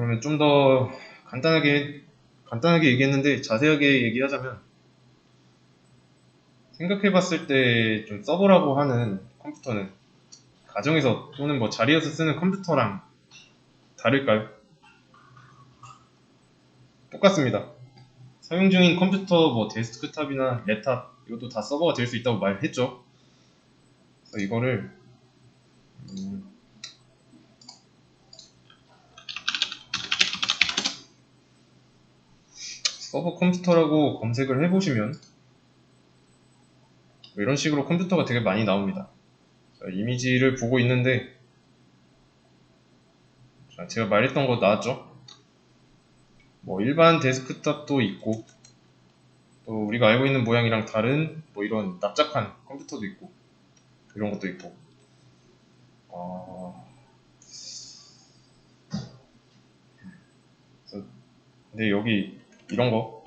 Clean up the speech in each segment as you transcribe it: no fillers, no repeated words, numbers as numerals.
그러면 좀 더 간단하게 얘기했는데 자세하게 얘기하자면, 생각해봤을 때 좀 서버라고 하는 컴퓨터는 가정에서 또는 뭐 자리에서 쓰는 컴퓨터랑 다를까요? 똑같습니다. 사용 중인 컴퓨터, 뭐 데스크탑이나 랩탑, 이것도 다 서버가 될 수 있다고 말했죠. 그래서 이거를 서버 컴퓨터라고 검색을 해보시면 뭐 이런 식으로 컴퓨터가 되게 많이 나옵니다. 자, 이미지를 보고 있는데, 자, 제가 말했던 거 나왔죠? 뭐 일반 데스크탑도 있고, 또 우리가 알고 있는 모양이랑 다른 뭐 이런 납작한 컴퓨터도 있고, 이런 것도 있고. 근데 여기 이런 거,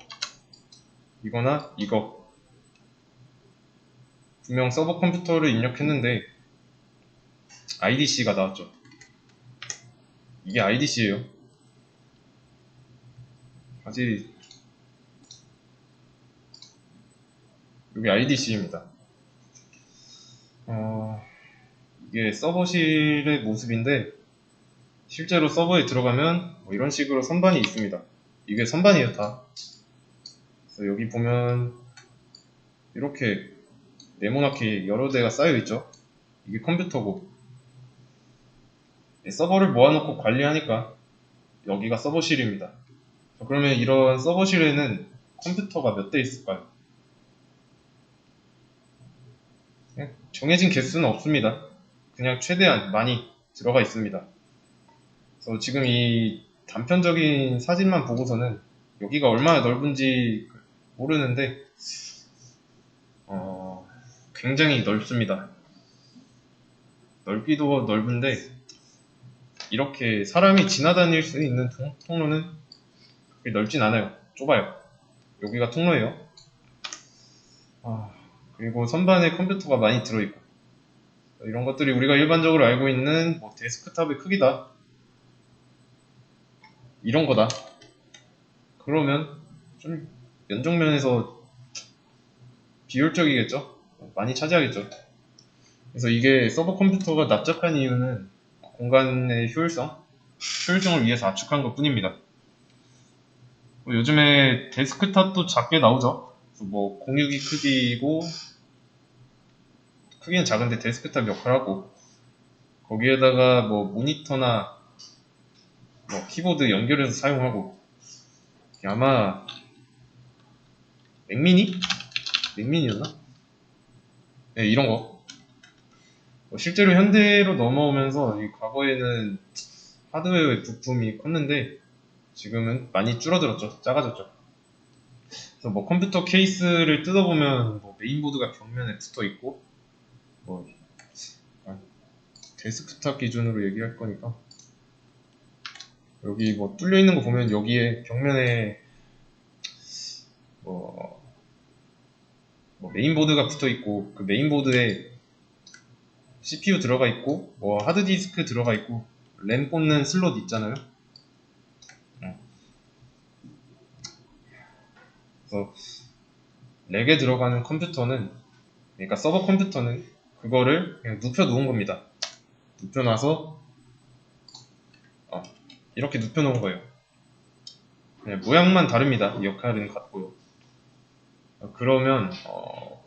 이거나 이거, 분명 서버 컴퓨터를 입력했는데 IDC가 나왔죠. 이게 IDC예요. 아직 여기 IDC입니다. 이게 서버실의 모습인데, 실제로 서버에 들어가면 뭐 이런 식으로 선반이 있습니다. 이게 선반이에요, 다. 그래서 여기 보면 이렇게 네모나게 여러 대가 쌓여 있죠. 이게 컴퓨터고, 서버를 모아놓고 관리하니까 여기가 서버실입니다. 그러면 이런 서버실에는 컴퓨터가 몇 대 있을까요? 정해진 개수는 없습니다. 그냥 최대한 많이 들어가 있습니다. 그래서 지금 이 단편적인 사진만 보고서는 여기가 얼마나 넓은지 모르는데 굉장히 넓습니다. 넓기도 넓은데 이렇게 사람이 지나다닐 수 있는 통로는 그렇게 넓진 않아요. 좁아요. 여기가 통로예요. 그리고 선반에 컴퓨터가 많이 들어있고, 이런 것들이 우리가 일반적으로 알고 있는 뭐 데스크탑의 크기다, 이런 거다. 그러면 좀 면적면에서 비효율적이겠죠? 많이 차지하겠죠. 그래서 이게 서버 컴퓨터가 납작한 이유는 공간의 효율성을 위해서 압축한 것 뿐입니다. 요즘에 데스크탑도 작게 나오죠. 뭐 공유기 크기고, 크기는 작은데 데스크탑 역할을 하고, 거기에다가 뭐 모니터나 뭐 키보드 연결해서 사용하고, 아마 맥미니였나? 네, 이런 거. 실제로 현대로 넘어오면서 과거에는 하드웨어의 부품이 컸는데 지금은 많이 줄어들었죠. 작아졌죠. 그래서 뭐 컴퓨터 케이스를 뜯어보면 뭐 메인보드가 벽면에 붙어 있고, 뭐 데스크탑 기준으로 얘기할 거니까 여기 뭐 뚫려 있는 거 보면 여기에 벽면에 뭐 메인보드가 붙어 있고, 그 메인보드에 CPU 들어가 있고, 뭐 하드디스크 들어가 있고, 램 꽂는 슬롯 있잖아요. 그래서 렉에 들어가는 컴퓨터는, 그러니까 서버 컴퓨터는 그거를 그냥 눕혀 놓은 겁니다. 눕혀 놔서 이렇게 눕혀 놓은 거예요. 그냥 모양만 다릅니다. 역할은 같고요. 그러면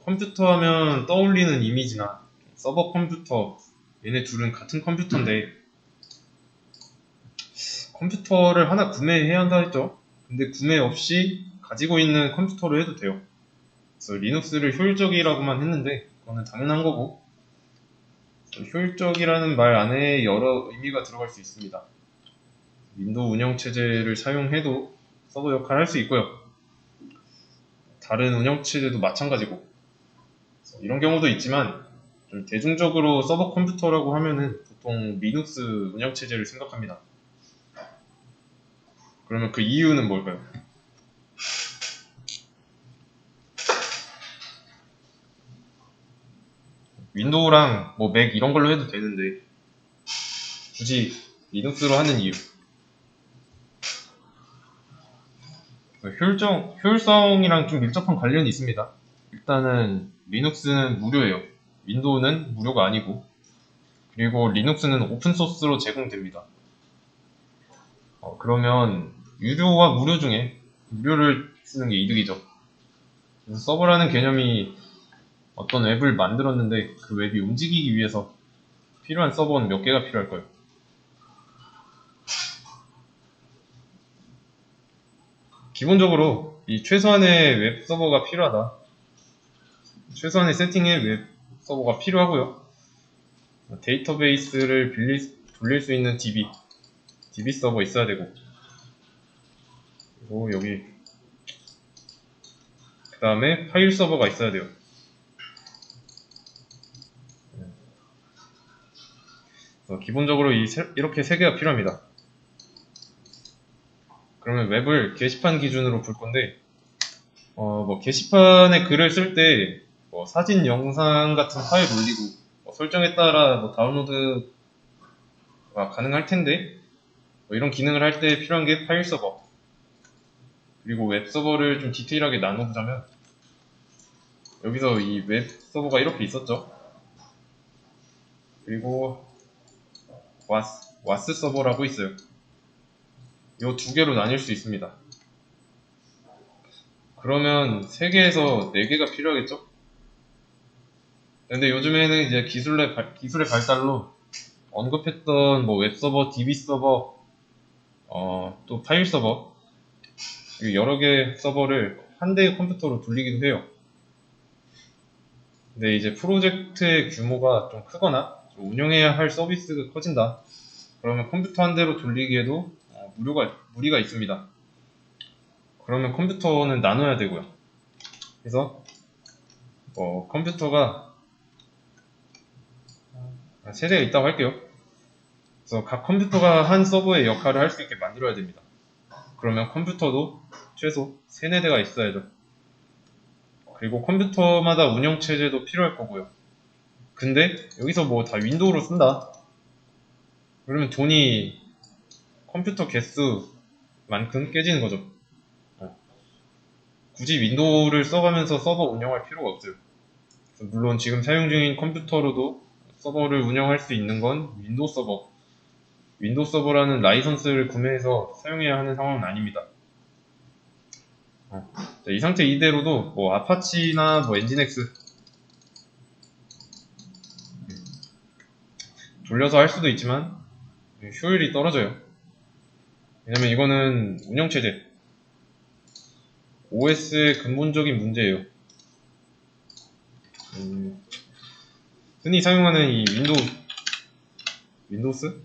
컴퓨터 하면 떠올리는 이미지나 서버 컴퓨터, 얘네 둘은 같은 컴퓨터인데 컴퓨터를 하나 구매해야 한다 했죠. 근데 구매 없이 가지고 있는 컴퓨터로 해도 돼요. 그래서 리눅스를 효율적이라고만 했는데 그거는 당연한 거고, 효율적이라는 말 안에 여러 의미가 들어갈 수 있습니다. 윈도우 운영체제를 사용해도 서버 역할을 할 수 있고요. 다른 운영체제도 마찬가지고, 이런 경우도 있지만 좀 대중적으로 서버 컴퓨터라고 하면은 보통 리눅스 운영체제를 생각합니다. 그러면 그 이유는 뭘까요? 윈도우랑 뭐 맥 이런 걸로 해도 되는데 굳이 리눅스로 하는 이유. 효율성이랑 좀 밀접한 관련이 있습니다. 일단은 리눅스는 무료예요. 윈도우는 무료가 아니고, 그리고 리눅스는 오픈소스로 제공됩니다. 그러면 유료와 무료 중에 무료를 쓰는 게 이득이죠. 그래서 서버라는 개념이 어떤 웹을 만들었는데 그 웹이 움직이기 위해서 필요한 서버는 몇 개가 필요할까요? 기본적으로 이 최소한의 웹 서버가 필요하다. 최소한의 세팅의 웹 서버가 필요하고요. 데이터베이스를 돌릴 수 있는 DB 서버 있어야 되고, 그리고 여기 그 다음에 파일 서버가 있어야 돼요. 기본적으로 이렇게 세 개가 필요합니다. 그러면 웹을 게시판 기준으로 볼 건데, 뭐 게시판에 글을 쓸 때 뭐 사진, 영상 같은 파일 올리고 설정에 따라 뭐 다운로드가 가능할 텐데, 뭐 이런 기능을 할 때 필요한 게 파일 서버. 그리고 웹 서버를 좀 디테일하게 나눠보자면, 여기서 이 웹 서버가 이렇게 있었죠. 그리고 와스 서버라고 있어요. 이 두 개로 나뉠 수 있습니다. 그러면 3개에서 4개가 필요하겠죠? 근데 요즘에는 이제 기술의 발달로 언급했던 뭐 웹서버, DB 서버, 또 파일 서버, 여러 개의 서버를 한 대의 컴퓨터로 돌리기도 해요. 근데 이제 프로젝트의 규모가 좀 크거나 좀 운영해야 할 서비스가 커진다. 그러면 컴퓨터 한 대로 돌리기에도 무리가 있습니다. 그러면 컴퓨터는 나눠야 되고요. 그래서 컴퓨터가 세대가 있다고 할게요. 그래서 각 컴퓨터가 한 서버의 역할을 할 수 있게 만들어야 됩니다. 그러면 컴퓨터도 최소 3, 4대가 있어야죠. 그리고 컴퓨터마다 운영체제도 필요할 거고요. 근데 여기서 뭐 다 윈도우로 쓴다. 그러면 돈이 컴퓨터 개수만큼 깨지는 거죠. 굳이 윈도우를 써가면서 서버 운영할 필요가 없어요. 물론 지금 사용 중인 컴퓨터로도 서버를 운영할 수 있는 건 윈도우 서버. 윈도우 서버라는 라이선스를 구매해서 사용해야 하는 상황은 아닙니다. 이 상태 이대로도 뭐 아파치나 뭐 엔진엑스 돌려서 할 수도 있지만 효율이 떨어져요. 왜냐면 이거는 운영체제, OS의 근본적인 문제예요. 흔히 사용하는 이 윈도우스?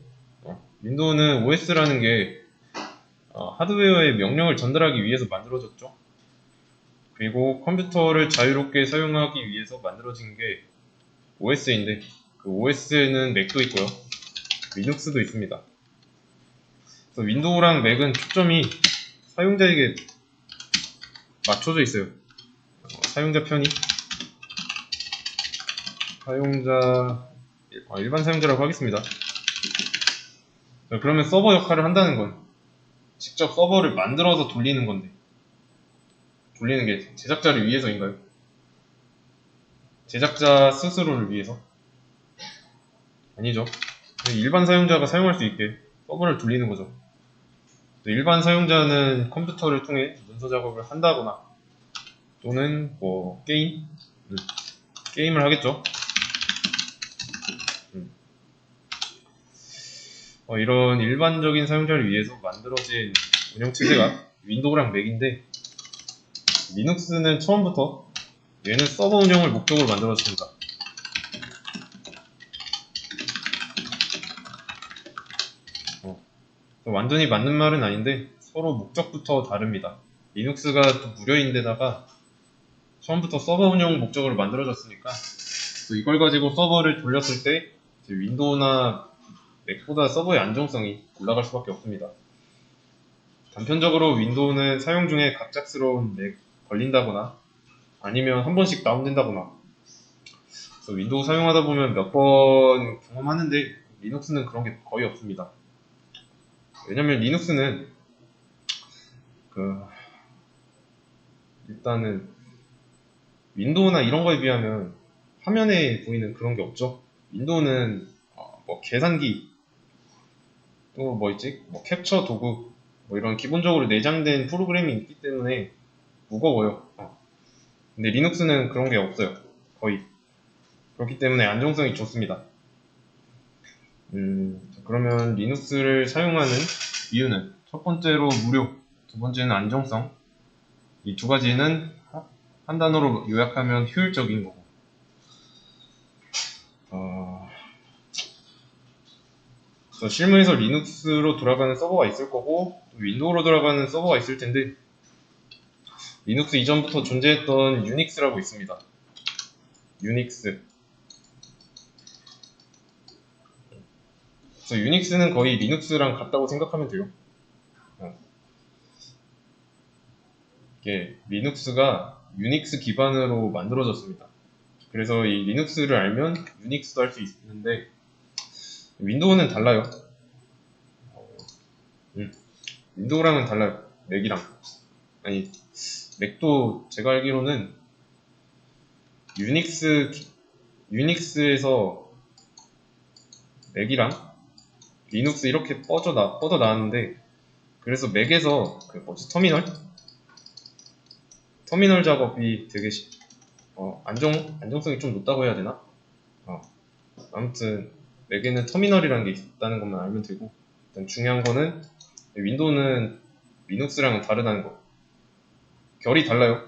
윈도우는 OS라는 게 하드웨어의 명령을 전달하기 위해서 만들어졌죠. 그리고 컴퓨터를 자유롭게 사용하기 위해서 만들어진 게 OS인데, 그 OS에는 맥도 있고요, 리눅스도 있습니다. 그래서 윈도우랑 맥은 초점이 사용자에게 맞춰져 있어요. 사용자 편의, 일반 사용자라고 하겠습니다. 그러면 서버 역할을 한다는 건 직접 서버를 만들어서 돌리는 건데, 돌리는 게 제작자를 위해서인가요? 제작자 스스로를 위해서? 아니죠. 일반 사용자가 사용할 수 있게 서버를 돌리는 거죠. 일반 사용자는 컴퓨터를 통해 문서 작업을 한다거나 또는 뭐 게임을 하겠죠. 이런 일반적인 사용자를 위해서 만들어진 운영체제가 윈도우랑 맥인데, 리눅스는 처음부터 얘는 서버 운영을 목적으로 만들어졌습니다. 완전히 맞는 말은 아닌데 서로 목적부터 다릅니다. 리눅스가 또 무료인데다가 처음부터 서버 운영 목적으로 만들어졌으니까 또 이걸 가지고 서버를 돌렸을 때 윈도우나 맥보다 서버의 안정성이 올라갈 수밖에 없습니다. 단편적으로 윈도우는 사용 중에 갑작스러운 렉 걸린다거나 아니면 한 번씩 다운된다거나, 그래서 윈도우 사용하다 보면 몇 번 경험하는데 리눅스는 그런 게 거의 없습니다. 왜냐면 리눅스는 일단은 윈도우나 이런 거에 비하면 화면에 보이는 그런 게 없죠. 윈도우는 뭐 계산기, 또 뭐 있지? 뭐 캡처 도구, 뭐 이런 기본적으로 내장된 프로그램이 있기 때문에 무거워요. 근데 리눅스는 그런 게 없어요. 거의. 그렇기 때문에 안정성이 좋습니다. 그러면 리눅스를 사용하는 이유는 첫 번째로 무료, 두 번째는 안정성. 이 두 가지는 한 단어로 요약하면 효율적인 거고. 실무에서 리눅스로 돌아가는 서버가 있을 거고 윈도우로 돌아가는 서버가 있을 텐데 리눅스 이전부터 존재했던 유닉스라고 있습니다. 유닉스. 그래서 유닉스는 거의 리눅스랑 같다고 생각하면 돼요. 이게 리눅스가 유닉스 기반으로 만들어졌습니다. 그래서 이 리눅스를 알면 유닉스도 할 수 있는데 윈도우는 달라요. 윈도우랑은 달라요. 맥이랑. 아니, 맥도 제가 알기로는 유닉스에서 맥이랑 리눅스 이렇게 뻗어 나왔는데 그래서 맥에서 그 뭐지 터미널 작업이 되게 안정성이 좀 높다고 해야 되나? 아무튼 맥에는 터미널이라는 게 있다는 것만 알면 되고 일단 중요한 거는 윈도우는 리눅스랑은 다르다는 거. 결이 달라요.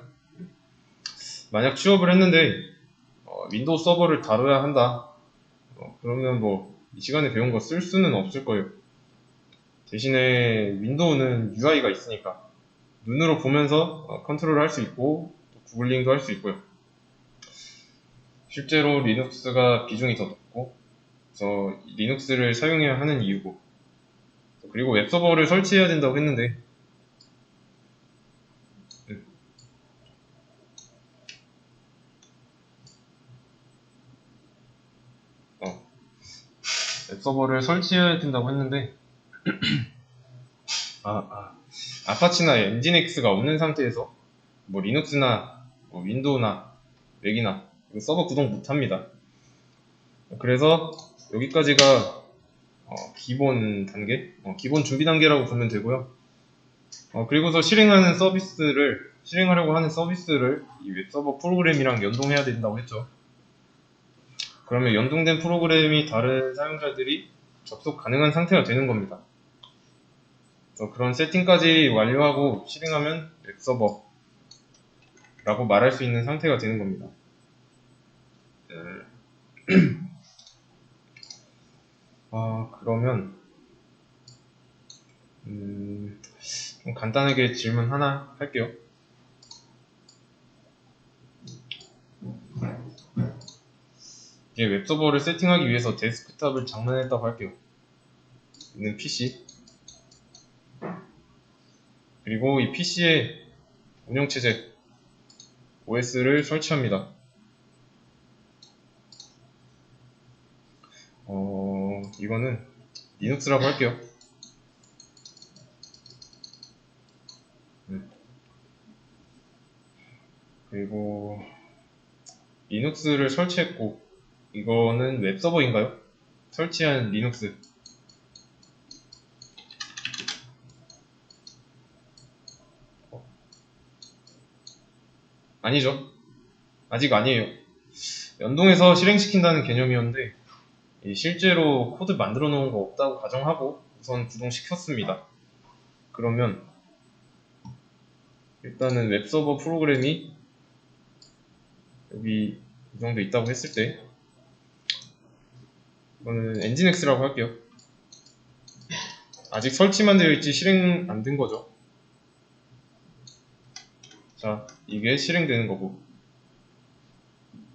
만약 취업을 했는데 윈도우 서버를 다뤄야 한다. 그러면 뭐 이 시간에 배운 거 쓸 수는 없을 거예요. 대신에 윈도우는 UI가 있으니까 눈으로 보면서 컨트롤 할 수 있고 또 구글링도 할 수 있고요. 실제로 리눅스가 비중이 더 높고 그래서 리눅스를 사용해야 하는 이유고 그리고 웹서버를 설치해야 된다고 했는데 웹서버를 설치해야 된다고 했는데 아파치나 엔진엑스가 없는 상태에서 뭐 리눅스나 뭐 윈도우나 맥이나 서버 구동 못합니다. 그래서 여기까지가 기본 단계, 기본 준비 단계라고 보면 되고요. 그리고서 실행하려고 하는 서비스를 이 웹서버 프로그램이랑 연동해야 된다고 했죠. 그러면 연동된 프로그램이 다른 사용자들이 접속 가능한 상태가 되는 겁니다. 그런 세팅까지 완료하고 실행하면 웹서버라고 말할 수 있는 상태가 되는 겁니다. 그러면 좀 간단하게 질문 하나 할게요. 이제 웹서버를 세팅하기 위해서 데스크탑을 장만했다고 할게요. 있는 PC 그리고 이 PC에 운영체제 OS를 설치합니다. 이거는 리눅스라고 할게요. 그리고 리눅스를 설치했고 이거는 웹서버인가요? 설치한 리눅스 아니죠. 아직 아니에요. 연동해서 실행시킨다는 개념이었는데 실제로 코드 만들어 놓은 거 없다고 가정하고 우선 구동시켰습니다. 그러면 일단은 웹서버 프로그램이 여기 이 정도 있다고 했을 때 이거는 엔진엑스라고 할게요. 아직 설치만 되어 있지 실행 안 된 거죠. 자, 이게 실행되는 거고.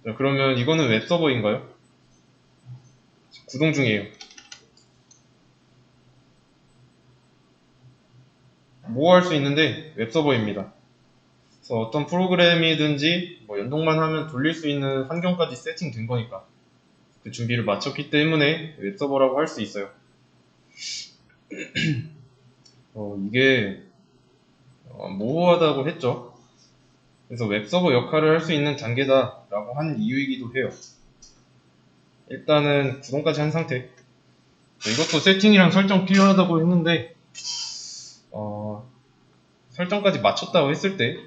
자, 그러면 이거는 웹서버인가요? 구동 중이에요. 모호할 수 있는데 웹서버입니다. 그래서 어떤 프로그램이든지 뭐 연동만 하면 돌릴 수 있는 환경까지 세팅된 거니까 그 준비를 마쳤기 때문에 웹서버라고 할 수 있어요. 이게 모호하다고 했죠. 그래서 웹서버 역할을 할 수 있는 단계다 라고 한 이유이기도 해요. 일단은 구동까지 한 상태. 이것도 세팅이랑 설정 필요하다고 했는데 설정까지 맞췄다고 했을 때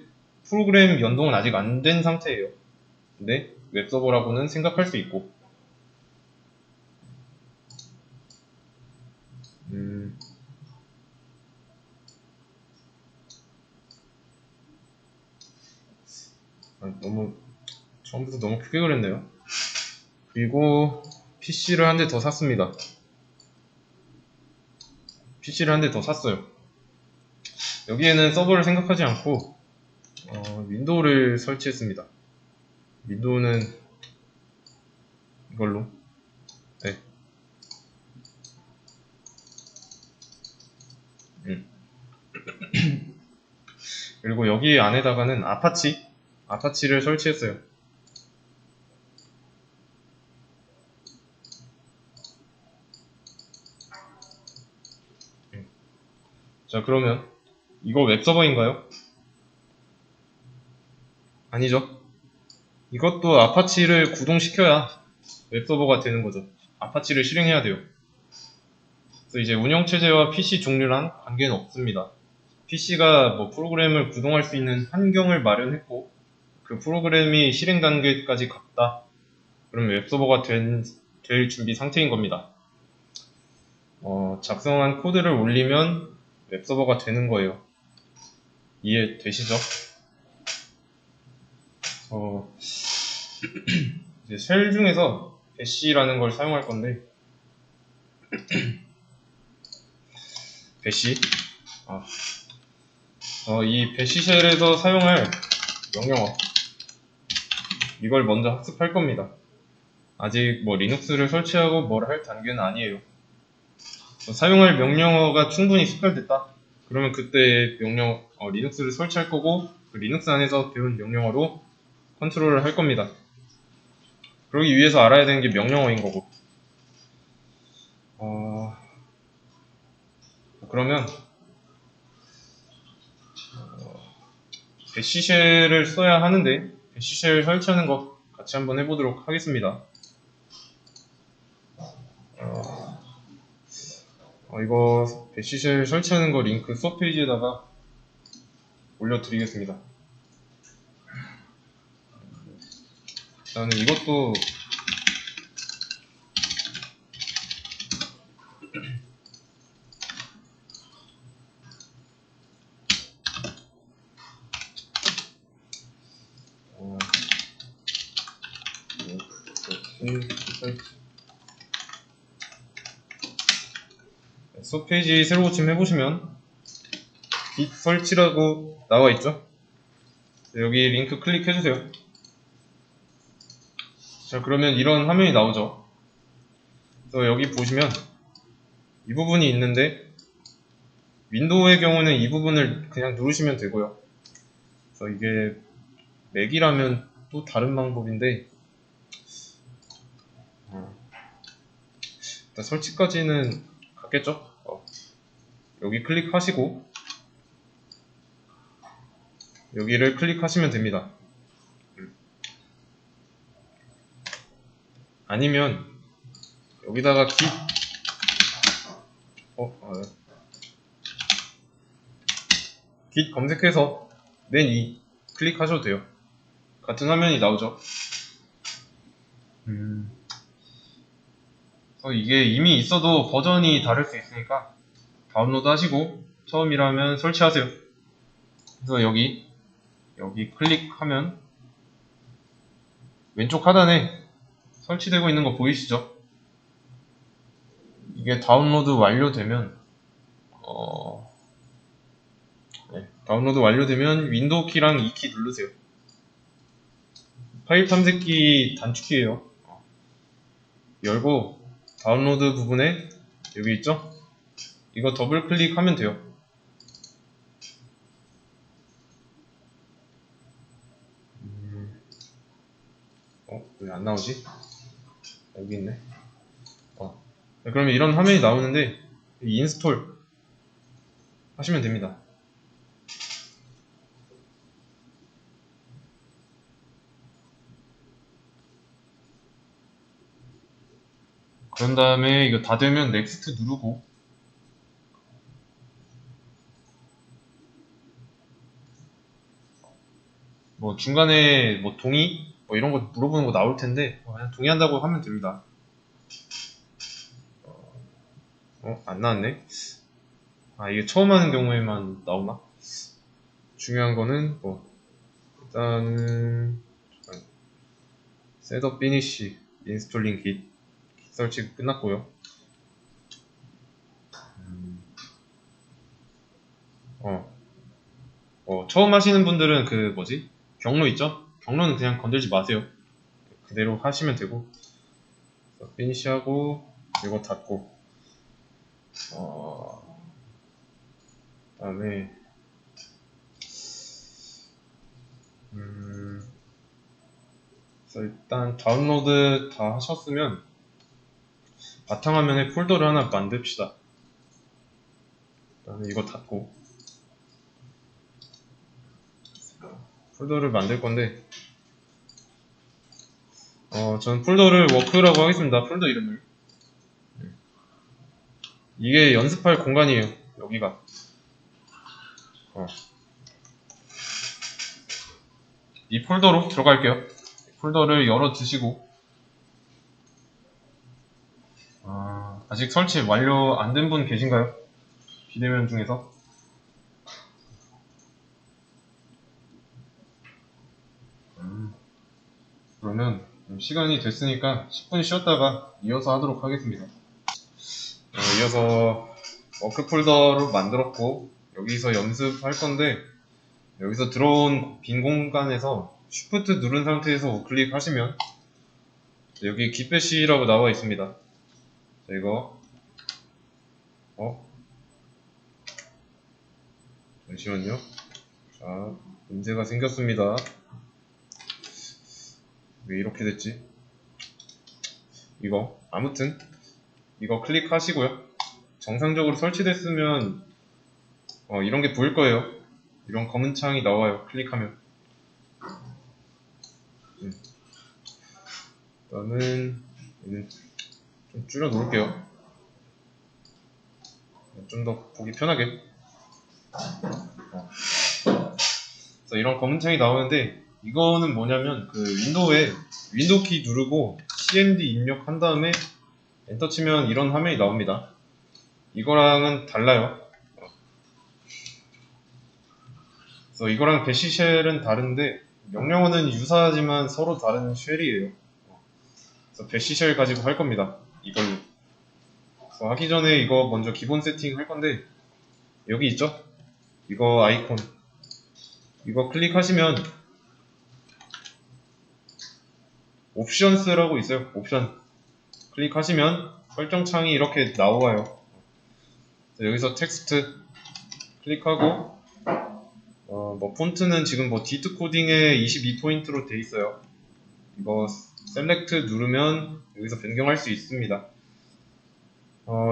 프로그램 연동은 아직 안 된 상태예요. 근데 웹서버라고는 생각할 수 있고 너무 처음부터 너무 크게 그랬네요. 그리고 PC를 한 대 더 샀습니다. PC를 한 대 더 샀어요. 여기에는 서버를 생각하지 않고 윈도우를 설치했습니다. 윈도우는 이걸로 네. 그리고 여기 안에다가는 아파치를 설치했어요. 자, 그러면 이거 웹서버인가요? 아니죠. 이것도 아파치를 구동시켜야 웹서버가 되는 거죠. 아파치를 실행해야 돼요. 그래서 이제 운영체제와 PC 종류랑 관계는 없습니다. PC가 뭐 프로그램을 구동할 수 있는 환경을 마련했고 그 프로그램이 실행 단계까지 갔다. 그러면 웹서버가 될 준비 상태인 겁니다. 작성한 코드를 올리면 웹서버가 되는 거예요. 이해되시죠? 이제 쉘 중에서 배시라는 걸 사용할 건데 배시 이 배시 쉘에서 사용할 명령어 이걸 먼저 학습할 겁니다. 아직 뭐 리눅스를 설치하고 뭘 할 단계는 아니에요. 사용할 명령어가 충분히 숙달됐다. 그러면 그때 리눅스를 설치할 거고 그 리눅스 안에서 배운 명령어로 컨트롤을 할 겁니다. 그러기 위해서 알아야 되는 게 명령어인 거고. 그러면 배시쉘을 써야 하는데 배시쉘 설치하는 거 같이 한번 해보도록 하겠습니다. 이거 배시쉘 설치하는 거 링크 수업 페이지에다가 올려드리겠습니다. 나는 이것도 수업 페이지 새로 고침 해보시면 git 설치라고 나와 있죠. 여기 링크 클릭해주세요. 자, 그러면 이런 화면이 나오죠. 그래서 여기 보시면 이 부분이 있는데 윈도우의 경우는 이 부분을 그냥 누르시면 되고요. 그래서 이게 맥이라면 또 다른 방법인데 일단 설치까지는 갔겠죠? 여기 클릭하시고 여기를 클릭하시면 됩니다. 아니면 여기다가 git 검색해서 맨 클릭하셔도 돼요. 같은 화면이 나오죠. 이게 이미 있어도 버전이 다를 수 있으니까 다운로드 하시고 처음이라면 설치하세요. 그래서 여기 클릭하면 왼쪽 하단에 설치되고 있는 거 보이시죠? 이게 다운로드 완료되면 다운로드 완료되면 윈도우 키랑 이 키 누르세요. 파일 탐색기 단축키예요. 열고 다운로드 부분에 여기 있죠? 이거 더블 클릭하면 돼요. 왜 안 나오지? 여기 있네. 그러면 이런 화면이 나오는데 인스톨 하시면 됩니다. 그런 다음에 이거 다 되면 넥스트 누르고, 뭐 중간에 뭐 동의? 뭐 이런 거 물어보는 거 나올 텐데, 그냥 동의한다고 하면 됩니다. 안 나왔네? 아, 이게 처음 하는 경우에만 나오나? 중요한 거는, 일단은, 셋업 피니시, 인스톨링 깃 설치 끝났고요. 처음 하시는 분들은 경로 있죠? 경로는 그냥 건들지 마세요. 그대로 하시면 되고, 피니시하고, 이거 닫고, 그다음에 그래서 일단 다운로드 다 하셨으면 바탕화면에 폴더를 하나 만듭시다. 그다음에 이거 닫고 폴더를 만들 건데, 저는 폴더를 워크라고 하겠습니다. 폴더 이름을. 이게 연습할 공간이에요. 여기가. 이 폴더로 들어갈게요. 폴더를 열어 두시고, 아직 설치 완료 안 된 분 계신가요? 비대면 중에서? 그러면 시간이 됐으니까 10분 쉬었다가 이어서 하도록 하겠습니다. 이어서 워크 폴더를 만들었고, 여기서 연습할 건데, 여기서 들어온 빈 공간에서 Shift 누른 상태에서 우클릭 하시면 여기 깃배시라고 나와 있습니다. 자, 이거 잠시만요. 자, 문제가 생겼습니다. 왜 이렇게 됐지? 아무튼 이거 클릭하시고요. 정상적으로 설치됐으면 이런 게 보일 거예요. 이런 검은 창이 나와요. 클릭하면. 일단은 좀 줄여 놓을게요. 좀 더 보기 편하게. 그래서 이런 검은 창이 나오는데, 이거는 뭐냐면 윈도우 키 누르고 cmd 입력한 다음에 엔터 치면 이런 화면이 나옵니다. 이거랑은 달라요. 그래서 이거랑 배시 쉘은 다른데, 명령어는 유사하지만 서로 다른 쉘이에요. 그래서 배시 쉘 가지고 할 겁니다. 이걸로. 그래서 하기 전에 이거 먼저 기본 세팅 할 건데, 여기 있죠? 이거 아이콘. 이거 클릭하시면 옵션스라고 있어요. 옵션. 클릭하시면 설정창이 이렇게 나와요. 여기서 텍스트 클릭하고, 폰트는 지금 D2 코딩에 22포인트로 돼 있어요. 이거 셀렉트 누르면 여기서 변경할 수 있습니다.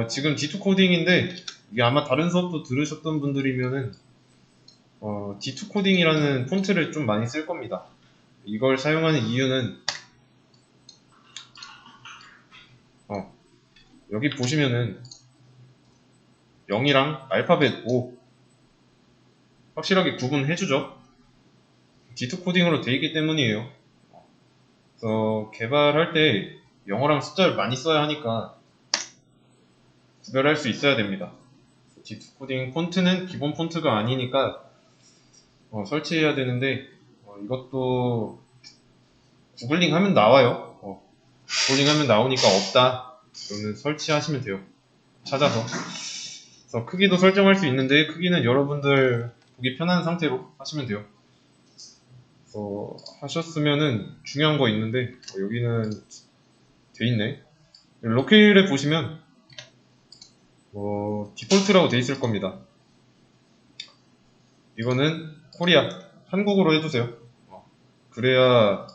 지금 D2 코딩인데, 이게 아마 다른 수업도 들으셨던 분들이면은 D2 코딩이라는 폰트를 좀 많이 쓸 겁니다. 이걸 사용하는 이유는 여기 보시면은 0이랑 알파벳 O 확실하게 구분해주죠. D2 코딩으로 되어 있기 때문이에요. 그래서 개발할 때 영어랑 숫자를 많이 써야 하니까 구별할 수 있어야 됩니다. D2 코딩 폰트는 기본 폰트가 아니니까 설치해야 되는데, 이것도 구글링 하면 나와요. 구글링 하면 나오니까 없다. 그러면 설치하시면 돼요. 찾아서. 그래서 크기도 설정할 수 있는데, 크기는 여러분들 보기 편한 상태로 하시면 돼요. 그래서 하셨으면은 중요한 거 있는데, 여기는 돼 있네. 로케일에 보시면 디폴트라고 돼 있을 겁니다. 이거는 코리아, 한국어로 해주세요. 그래야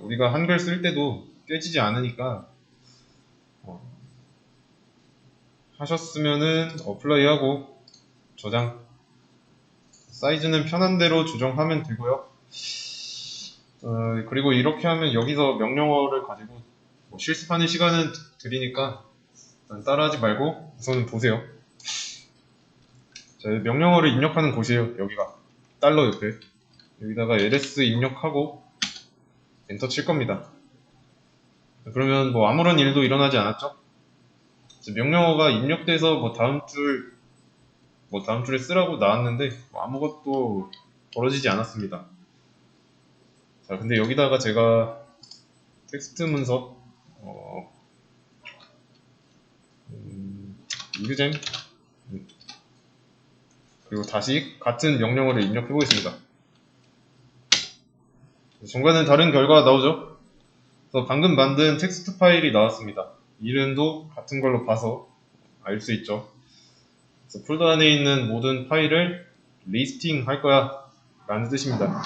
우리가 한글 쓸 때도 깨지지 않으니까. 하셨으면은 어플라이 하고 저장, 사이즈는 편한 대로 조정하면 되고요. 그리고 이렇게 하면 여기서 명령어를 가지고 실습하는 시간은 드리니까 일단 따라하지 말고 우선은 보세요. 자, 명령어를 입력하는 곳이에요. 여기가 달러 옆에 여기다가 ls 입력하고 엔터 칠 겁니다. 그러면 뭐 아무런 일도 일어나지 않았죠? 명령어가 입력돼서 뭐 다음 줄에 쓰라고 나왔는데 뭐 아무것도 벌어지지 않았습니다. 자, 근데 여기다가 제가 텍스트 문서 유잼 그리고 다시 같은 명령어를 입력해 보겠습니다. 중간에 다른 결과가 나오죠? 그래서 방금 만든 텍스트 파일이 나왔습니다. 이름도 같은 걸로 봐서 알 수 있죠. 그래서 폴더 안에 있는 모든 파일을 리스팅 할 거야 라는 뜻입니다.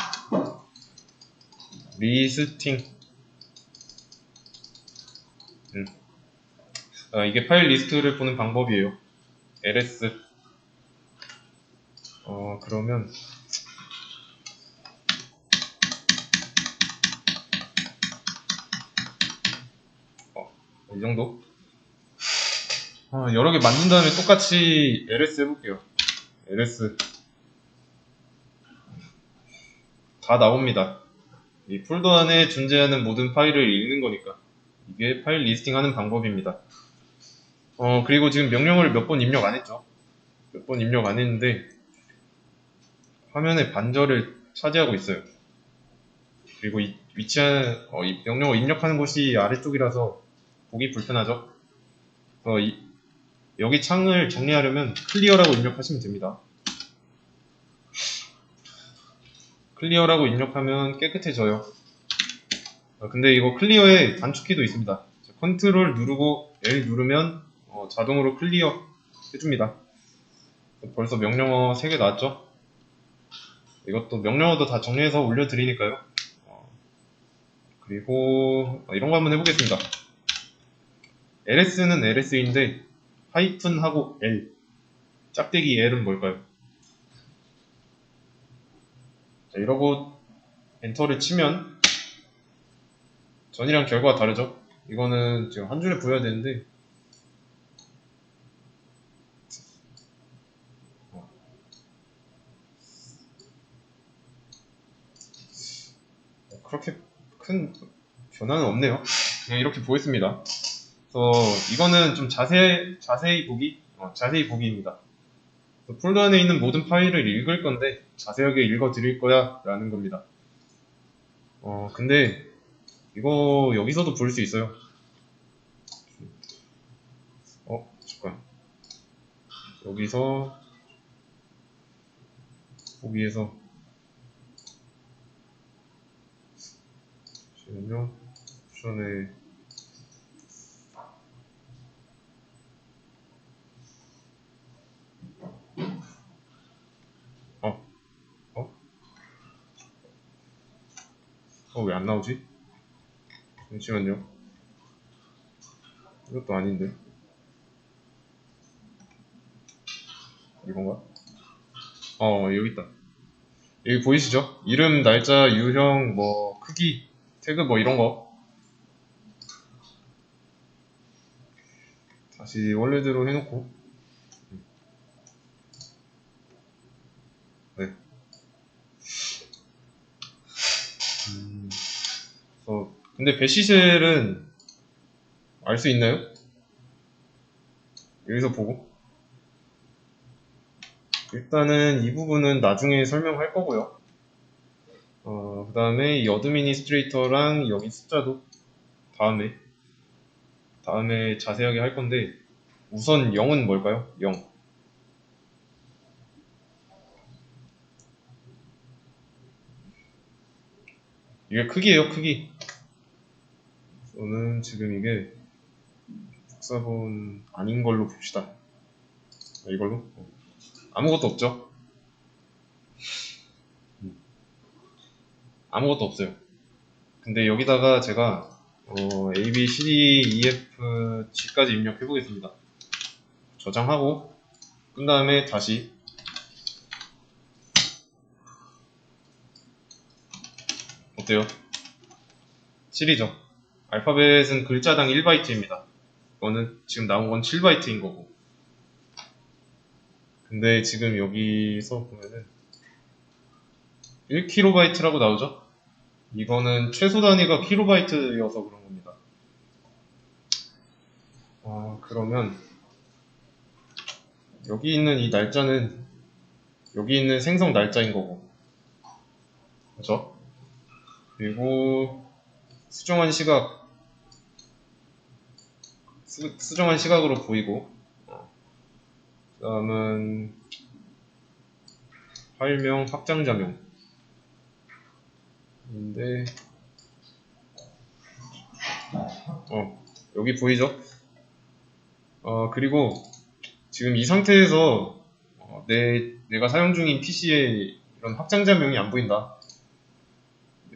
리스팅. 이게 파일 리스트를 보는 방법이에요. ls. 그러면 이 정도? 여러 개 만든 다음에 똑같이 ls 해볼게요. ls 다 나옵니다. 이 폴더 안에 존재하는 모든 파일을 읽는 거니까 이게 파일 리스팅 하는 방법입니다. 그리고 지금 명령어를 몇 번 입력 안 했죠? 몇 번 입력 안 했는데 화면의 반절을 차지하고 있어요. 그리고 이 명령어 입력하는 곳이 아래쪽이라서 보기 불편하죠? 여기 창을 정리하려면 클리어라고 입력하시면 됩니다. 클리어라고 입력하면 깨끗해져요. 근데 이거 클리어에 단축키도 있습니다. 컨트롤 누르고 L 누르면 자동으로 클리어 해줍니다. 벌써 명령어 3개 나왔죠? 이것도 명령어도 다 정리해서 올려드리니까요. 그리고 이런 거 한번 해보겠습니다. ls는 ls인데 하이픈하고 l 짝대기 l은 뭘까요? 자, 이러고 엔터를 치면 전이랑 결과가 다르죠? 이거는 지금 한 줄에 보여야 되는데 그렇게 큰 변화는 없네요. 그냥 이렇게 보였습니다. 그래서 이거는 좀 자세히 보기입니다. 폴더 안에 있는 모든 파일을 읽을 건데 자세하게 읽어 드릴 거야 라는 겁니다. 근데 이거 여기서도 볼 수 있어요. 잠깐. 여기서 보기에서 잠시만요. 옵션에 왜 안 나오지? 잠시만요. 이것도 아닌데. 이건가? 여기 있다. 여기 보이시죠? 이름, 날짜, 유형, 뭐 크기, 태그 뭐 이런 거. 다시 원래대로 해놓고. 네. 근데 배시셀은 알 수 있나요? 여기서 보고. 일단은 이 부분은 나중에 설명할 거고요. 그 다음에 이 어드미니스트레이터랑 여기 숫자도 다음에 자세하게 할 건데, 우선 0은 뭘까요? 0. 이게 크기예요, 크기. 저는 지금 이게 복사본 아닌 걸로 봅시다. 이걸로? 아무것도 없죠? 아무것도 없어요. 근데 여기다가 제가 A, B, C, D, E, F, G까지 입력해 보겠습니다. 저장하고 그 다음에 다시 어때요? 7이죠? 알파벳은 글자당 1바이트입니다. 이거는 지금 나온 건 7바이트인 거고. 근데 지금 여기서 보면은 1kB라고 나오죠? 이거는 최소 단위가 킬로바이트여서 그런 겁니다. 그러면 여기 있는 이 날짜는 여기 있는 생성 날짜인 거고, 그죠? 그리고 수정한 시각으로 보이고, 그 다음은 파일명 확장자명인데, 여기 보이죠? 그리고 지금 이 상태에서 내가 사용 중인 PC에 이런 확장자명이 안 보인다.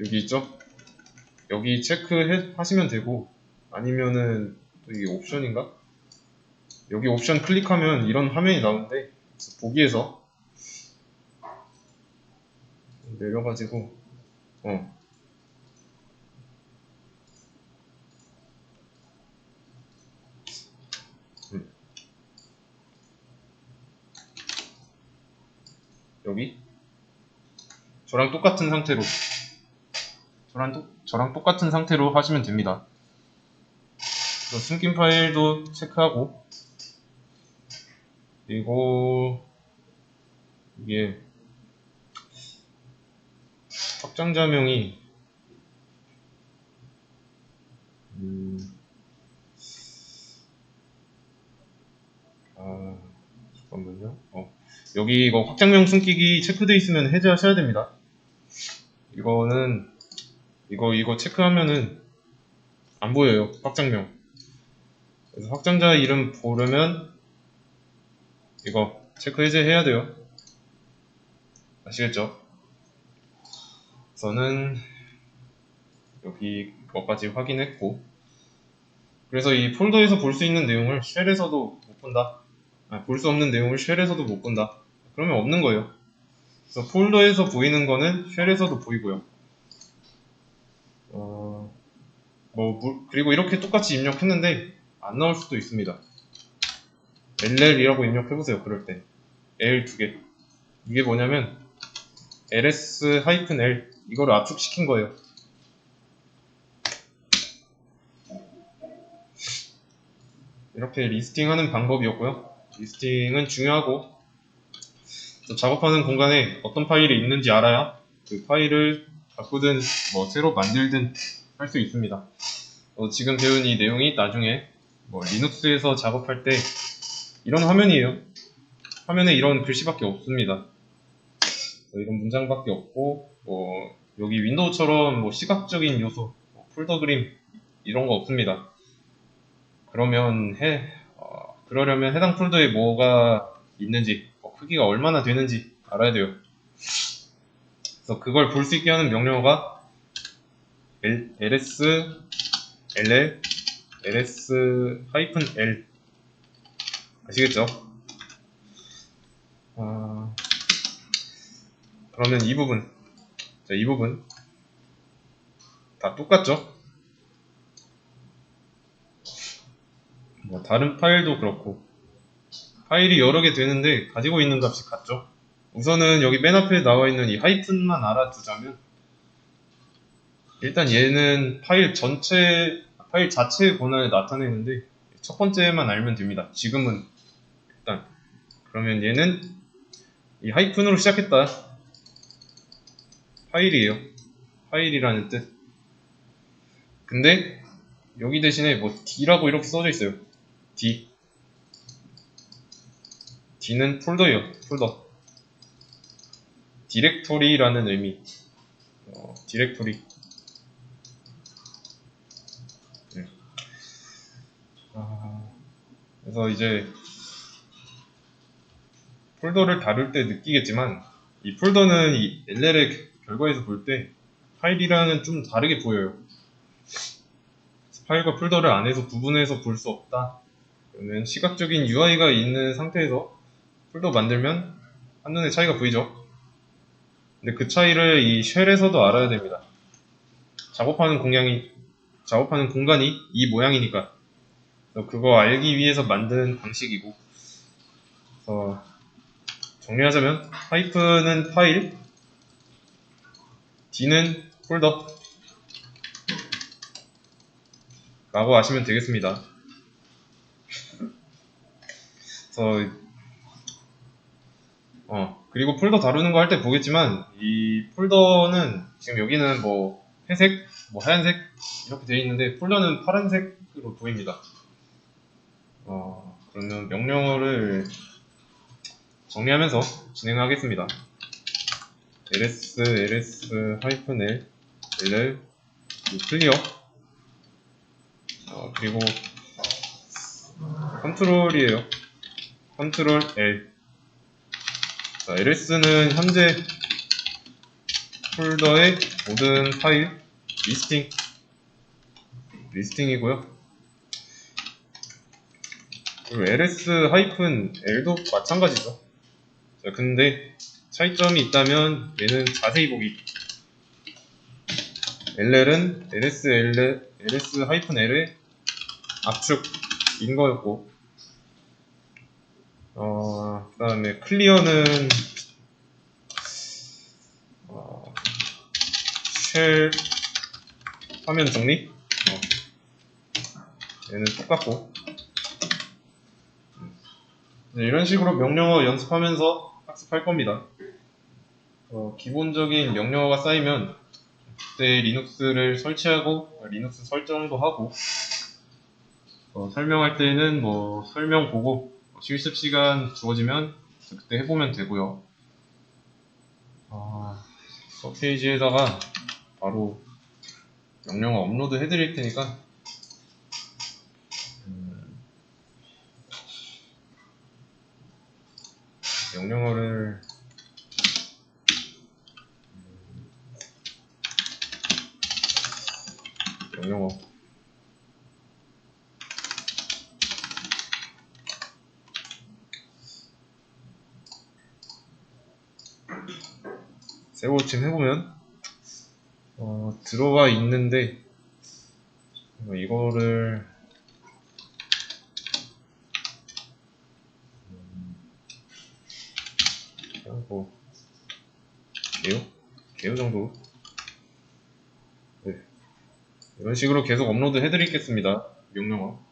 여기 있죠? 여기 체크하시면 되고, 아니면은 또 이게 옵션인가? 여기 옵션 클릭하면 이런 화면이 나오는데, 보기에서 내려가지고 여기 저랑 똑같은 상태로 하시면 됩니다. 숨긴 파일도 체크하고, 그리고 이게 확장자명이 잠깐만요. 여기 이거 확장명 숨기기 체크되어 있으면 해제하셔야 됩니다. 이거는 이거 체크하면은 안 보여요, 확장명. 그래서 확장자 이름 보려면 이거 체크 해제해야 돼요. 아시겠죠? 저는 여기 것까지 확인했고, 그래서 이 폴더에서 볼 수 있는 내용을 쉘에서도 못 본다. 볼 수 없는 내용을 쉘에서도 못 본다. 그러면 없는 거예요. 그래서 폴더에서 보이는 거는 쉘에서도 보이고요. 그리고 이렇게 똑같이 입력했는데 안 나올 수도 있습니다. LL이라고 입력해보세요. 그럴 때 L 2개. 이게 뭐냐면 ls-l 이거를 압축시킨 거예요. 이렇게 리스팅하는 방법이었고요. 리스팅은 중요하고, 작업하는 공간에 어떤 파일이 있는지 알아야 그 파일을 바꾸든 새로 만들든 할 수 있습니다. 지금 배운 이 내용이 나중에 리눅스에서 작업할 때 이런 화면이에요. 화면에 이런 글씨밖에 없습니다. 이런 문장밖에 없고, 여기 윈도우처럼 시각적인 요소, 폴더 그림 이런 거 없습니다. 그러려면 해당 폴더에 뭐가 있는지, 크기가 얼마나 되는지 알아야 돼요. 그래서 그걸 볼 수 있게 하는 명령어가 ls, ll, ls-l 아시겠죠? 그러면 이 부분 다 똑같죠? 다른 파일도 그렇고, 파일이 여러 개 되는데 가지고 있는 값이 같죠? 우선은 여기 맨 앞에 나와 있는 이 하이픈만 알아두자면, 일단 얘는 파일 자체의 권한을 나타내는데 첫 번째만 알면 됩니다. 지금은 일단. 그러면 얘는 이 하이픈으로 시작했다. 파일이에요. 파일이라는 뜻. 근데 여기 대신에 D라고 이렇게 써져 있어요. D는 폴더예요. 폴더. 디렉토리라는 의미. 디렉토리. 그래서 이제 폴더를 다룰 때 느끼겠지만, 이 폴더는 이 LL의 결과에서 볼 때 파일이랑은 좀 다르게 보여요. 파일과 폴더를 안에서 구분해서 볼 수 없다. 그러면 시각적인 UI가 있는 상태에서 폴더 만들면 한눈에 차이가 보이죠. 근데 그 차이를 이 쉘에서도 알아야 됩니다. 작업하는 작업하는 공간이 이 모양이니까 그래서 그거 알기 위해서 만든 방식이고, 그래서 정리하자면 하이픈은 파일, D는 폴더 라고 아시면 되겠습니다. 그래서 그리고 폴더 다루는 거 할 때 보겠지만, 이 폴더는 지금 여기는 뭐 회색, 뭐 하얀색 이렇게 되어 있는데 폴더는 파란색으로 보입니다. 그러면 명령어를 정리하면서 진행하겠습니다. ls-l l 클리어, 그리고 컨트롤이에요. 컨트롤 L. 자, ls는 현재 폴더의 모든 파일 리스팅이고요. 그리고 ls-l도 마찬가지죠. 자, 근데 차이점이 있다면 얘는 자세히 보기. LL은 ls-l의 압축인 거였고, 그 다음에 클리어는 쉘 화면 정리, 얘는 똑같고. 이런 식으로 명령어 연습하면서 학습할 겁니다. 기본적인 명령어가 쌓이면 그때 리눅스를 설치하고 리눅스 설정도 하고, 설명할 때는 뭐 설명 보고 실습 시간 주어지면 그때 해보면 되고요. 서페이지에다가 바로 명령어 업로드 해드릴 테니까 명령어를 명령어 세워침 해보면 들어가 있는데, 이거를 그냥 뭐 개요 정도, 네, 이런 식으로 계속 업로드 해드리겠습니다. 명령어.